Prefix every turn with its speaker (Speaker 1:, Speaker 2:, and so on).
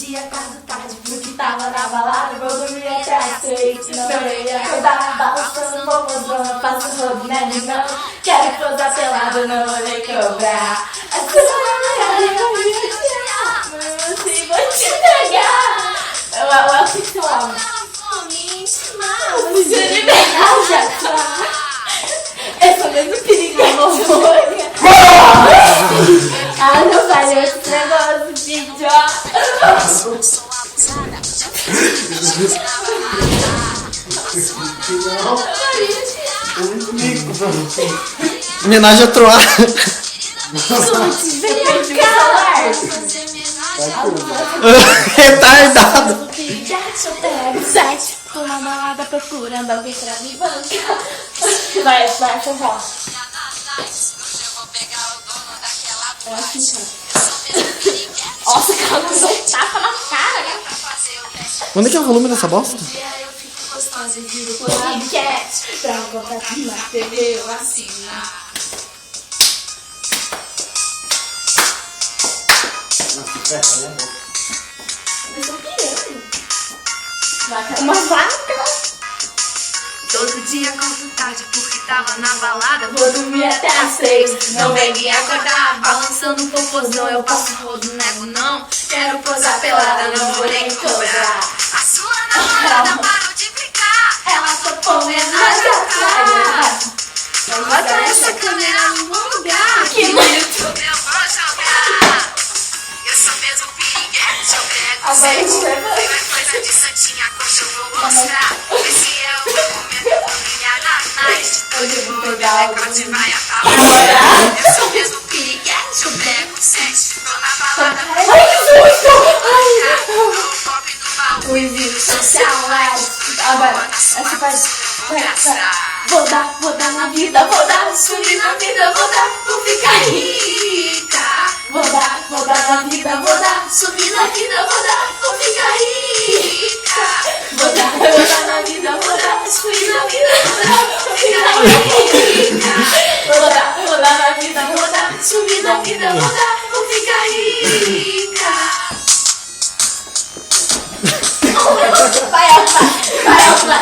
Speaker 1: dia, tarde, porque tava na balada. Vou dormir até às 6, não ia acordar. Balançando popozão, eu passo rodo na não. Quero posar pelado, não vou nem cobrar. A sua namorada eu vou te amar, se vou te entregar. Eu sei que você ama. Você liberar já tá. Essa mesmo perigoso. Ah, não falhou esse negócio de idiota.
Speaker 2: Homenagem a Troar. Retardado.
Speaker 1: Tô na balada procurando alguém pra me bancar. Vai, Sofó. Nossa, cara, não tapa na cara, né?
Speaker 2: Onde é que é o volume dessa bosta?
Speaker 1: Podcast pra colocar aqui na TV, eu assino. Uma vaca.
Speaker 3: Todo dia acordo tarde porque tava na balada.
Speaker 1: Vou dormir até às 6,
Speaker 3: Não vem me acordar, balançando um popozão. Eu passo rodo, nego não. Quero posar pelada, não vou nem cobrar. A sua namorada parou de brincar.
Speaker 1: ela topou homenagem à praia.
Speaker 3: Bota essa câmera no bom lugar.
Speaker 1: Que
Speaker 3: no YouTube eu vou jogar. Eu sou mesmo piriguete, eu pego
Speaker 1: Agora
Speaker 3: sede.
Speaker 1: eu vou levar.
Speaker 3: Tem mais coisa de santinha, coxa eu vou mostrar. Esse é o momento do brilhar na night.
Speaker 1: Hoje eu vou
Speaker 3: O
Speaker 1: pegar
Speaker 3: decote vai apagar. Eu sou mesmo piriguete, eu pego sede. Tô na balada,
Speaker 1: Ai, que susto!
Speaker 3: no pop do baú.
Speaker 1: O envio social live. Agora, essa parte. Vou dar na vida, vou dar, subir na vida, vou dar, vou ficar rica. Vou dar na vida, vou dar, subir na vida, vou dar, vou ficar rica. Vou dar na vida, vou dar, subir na vida, vou dar, vou ficar rica. Vou dar na vida, vou dar, subir na vida, vou dar, vou ficar rica. Vai, Alfa.